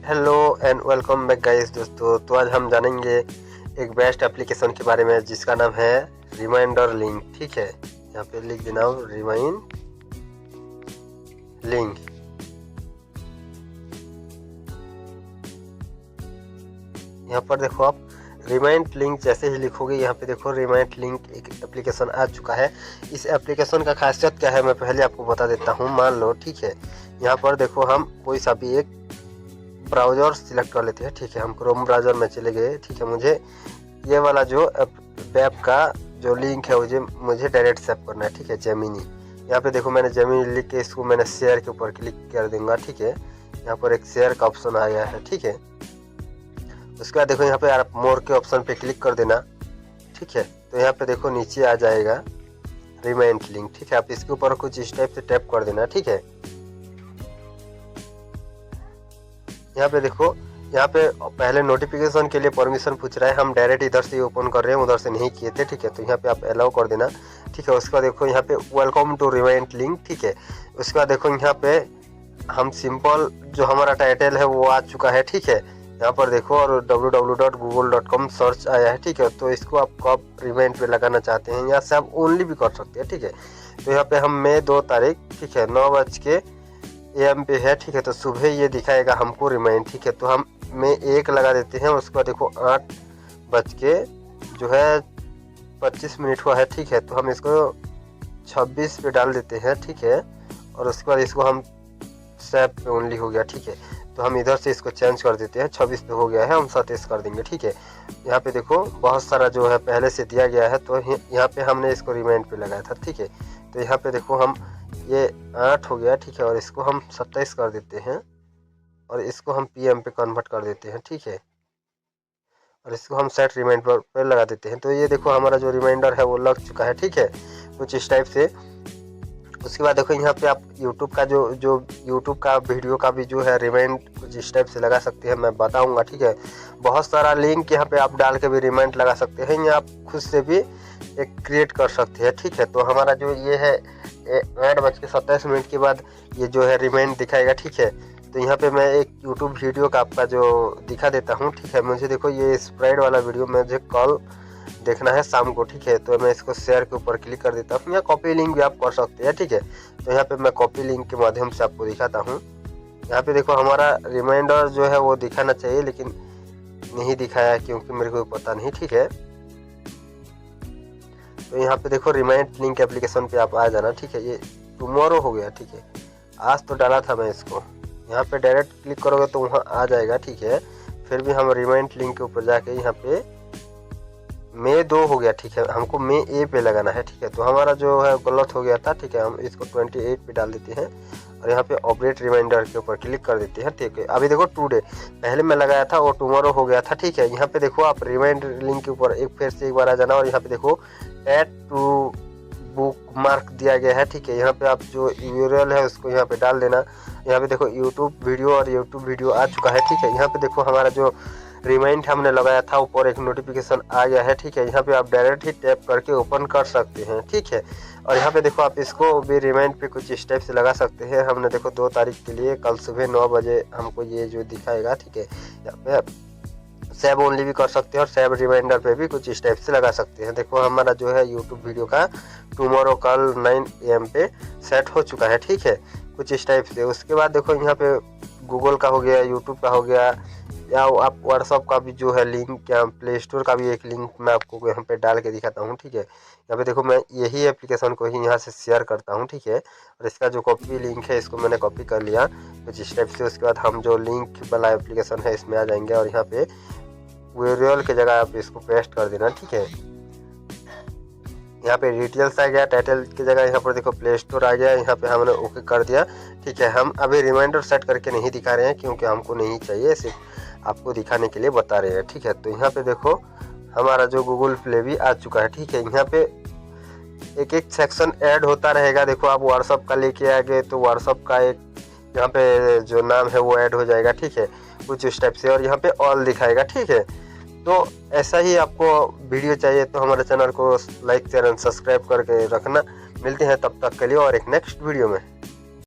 Hello and welcome back guys दोस्तों। तो आज हम जानेंगे एक बेस्ट एप्लीकेशन के बारे में जिसका नाम है रिमाइंडर लिंक। ठीक है, यहाँ पे लिख देना रिमाइंड लिंक। यहाँ पर देखो आप रिमाइंड लिंक जैसे ही लिखोगे यहाँ पे देखो रिमाइंड लिंक एक एप्लीकेशन आ चुका है। इस एप्लीकेशन का खासियत क्या है मैं पहले आपको बता देता हूँ। मान लो, ठीक है, यहाँ पर देखो हम कोई सा भी एक ब्राउज़र सिलेक्ट कर लेते हैं। ठीक है, हम क्रोम ब्राउज़र में चले गए। ठीक है, मुझे ये वाला जो वेब का जो लिंक है मुझे डायरेक्ट सेव करना है। ठीक है, जेमिनी। यहाँ पे देखो मैंने जेमिनी लिख के इसको मैंने शेयर के ऊपर क्लिक कर दूंगा। ठीक है, यहाँ पर एक शेयर का ऑप्शन आ गया है। ठीक है, उसके बाद देखो यहाँ पे आप मोर के ऑप्शन पे क्लिक कर देना। ठीक है, तो यहाँ पे देखो नीचे आ जाएगा रिमाइंड लिंक। ठीक है, आप इसके ऊपर कुछ इस टाइप से टैप कर देना। ठीक है, यहाँ पे देखो यहाँ पे पहले नोटिफिकेशन के लिए परमिशन पूछ रहा है। हम डायरेक्ट इधर से ओपन कर रहे हैं, उधर से नहीं किए थे। ठीक है, तो यहाँ पे आप अलाउ कर देना। ठीक है, उसके बाद देखो यहाँ पे वेलकम टू रिमाइंड लिंक। ठीक है, उसके बाद देखो यहाँ पे हम सिंपल जो हमारा टाइटल है वो आ चुका है। ठीक है, यहाँ पर देखो और www.google.com सर्च आया है। ठीक है, तो इसको आप कब रिमाइंड पे लगाना चाहते हैं यहाँ से आप ओनली भी कर सकते हैं। ठीक है, तो यहाँ पे हम मई 2 तारीख, ठीक है, 9 AM पे है। ठीक है, तो सुबह ये दिखाएगा हमको रिमाइंड। ठीक है, तो हम में 1 लगा देते हैं। उसके बाद देखो 8:25 हुआ है। ठीक है, तो हम इसको 26 पे डाल देते हैं। ठीक है, और उसके बाद इसको हम सेव पे ओनली हो गया। ठीक है, तो हम इधर से इसको चेंज कर देते हैं। 26 पे हो गया है, हम 27 कर देंगे। ठीक है, यहाँ पे देखो बहुत सारा जो है पहले से दिया गया है, तो यहाँ पे हमने इसको रिमाइंड पे लगाया था। ठीक है, तो यहाँ पे देखो हम ये 8 हो गया। ठीक है, और इसको हम 27 कर देते हैं और इसको हम PM पे कन्वर्ट कर देते हैं। ठीक है, और इसको हम सेट रिमाइंडर पे लगा देते हैं। तो ये देखो हमारा जो रिमाइंडर है वो लग चुका है। ठीक है, कुछ इस टाइप से। उसके बाद देखो यहाँ पे आप यूट्यूब का जो यूट्यूब का वीडियो का भी जो है रिमाइंड कुछ इस टाइप से लगा सकते हैं, मैं बताऊंगा। ठीक है, बहुत सारा लिंक यहाँ पे आप डाल के भी रिमाइंड लगा सकते हैं या आप खुद से भी एक क्रिएट कर सकते हैं। ठीक है, तो हमारा जो ये है 8:27 के बाद ये जो है रिमाइंड दिखाएगा। ठीक है, तो यहाँ पे मैं एक यूट्यूब वीडियो का आपका जो दिखा देता हूँ। ठीक है, मुझे देखो ये स्प्राइड वाला वीडियो मुझे कल देखना है शाम को। ठीक है, तो मैं इसको शेयर के ऊपर क्लिक कर देता हूँ या कॉपी लिंक भी आप कर सकते हैं। ठीक है, तो यहाँ पे मैं कॉपी लिंक के माध्यम से आपको दिखाता हूँ। यहाँ पे देखो हमारा रिमाइंडर जो है वो दिखाना चाहिए, लेकिन नहीं दिखाया क्योंकि मेरे को पता नहीं। ठीक है, तो यहाँ पे देखो रिमाइंड लिंक एप्लीकेशन पे आप आ जाना। ठीक है, ये टुमारो हो गया। ठीक है, आज तो डाला था मैं इसको। यहाँ पे डायरेक्ट क्लिक करोगे तो वहाँ आ जाएगा। ठीक है, फिर भी हम रिमाइंड लिंक के ऊपर जाके यहाँ पे मई 2 हो गया। ठीक है, हमको मई A पे लगाना है। ठीक है, तो हमारा जो है गलत हो गया था। ठीक है, हम इसको 28 पे डाल देते हैं और यहाँ पे अपडेट रिमाइंडर के ऊपर क्लिक कर देते हैं। ठीक है, अभी देखो टुडे पहले मैं लगाया था वो टुमारो हो गया था। ठीक है, यहाँ पे देखो आप रिमाइंड लिंक के ऊपर फिर से एक बार आ जाना और यहाँ पे देखो ऐड टू बुक मार्क दिया गया है। ठीक है, यहाँ पे आप जो URL है उसको यहाँ पे डाल देना। यहाँ पे देखो यूट्यूब वीडियो आ चुका है। ठीक है, यहाँ पे देखो हमारा जो रिमाइंड हमने लगाया था ऊपर एक नोटिफिकेशन आ गया है। ठीक है, यहाँ पे आप डायरेक्ट ही टैप करके ओपन कर सकते हैं। ठीक है, और यहाँ पे देखो आप इसको भी रिमाइंड पे कुछ स्टेप से लगा सकते हैं। हमने देखो 2 तारीख के लिए कल सुबह 9 बजे हमको ये जो दिखाएगा। ठीक है, यहाँ पे आप सेव ओनली भी कर सकते हैं और सेव रिमाइंडर पे भी कुछ स्टेप से लगा सकते हैं। देखो हमारा जो है यूट्यूब वीडियो का टुमारो कल 9 AM पे सेट हो चुका है। ठीक है, कुछ इस टाइप से। उसके बाद देखो यहाँ पे गूगल का हो गया, यूट्यूब का हो गया, या आप व्हाट्सअप का भी जो है लिंक या प्ले स्टोर का भी एक लिंक मैं आपको यहाँ पे डाल के दिखाता हूँ। ठीक है, यहाँ पे देखो मैं यही एप्लीकेशन को ही यहाँ से शेयर करता हूँ। ठीक है, और इसका जो कॉपी लिंक है इसको मैंने कॉपी कर लिया कुछ इस टाइप से। उसके बाद हम जो लिंक वाला एप्लीकेशन है इसमें आ जाएंगे और यहाँ पे URL की जगह आप इसको पेस्ट कर देना। ठीक है, यहाँ पे डिटेल्स आ गया, टाइटल की जगह यहाँ पर देखो प्ले स्टोर आ गया, यहाँ पे हमने ओके कर दिया। ठीक है, हम अभी रिमाइंडर सेट करके नहीं दिखा रहे हैं क्योंकि हमको नहीं चाहिए, सिर्फ आपको दिखाने के लिए बता रहे हैं। ठीक है, तो यहाँ पे देखो हमारा जो गूगल प्ले भी आ चुका है। ठीक है, यहाँ पे एक सेक्शन ऐड होता रहेगा। देखो आप व्हाट्सअप का लेके आ गए तो व्हाट्सअप का एक यहाँ पे जो नाम है वो ऐड हो जाएगा। ठीक है, कुछ इस टाइप से, और यहाँ पे ऑल दिखाएगा। ठीक है, तो ऐसा ही आपको वीडियो चाहिए तो हमारे चैनल को लाइक शेयर एंड सब्सक्राइब करके रखना। मिलते हैं तब तक के लिए और एक नेक्स्ट वीडियो में।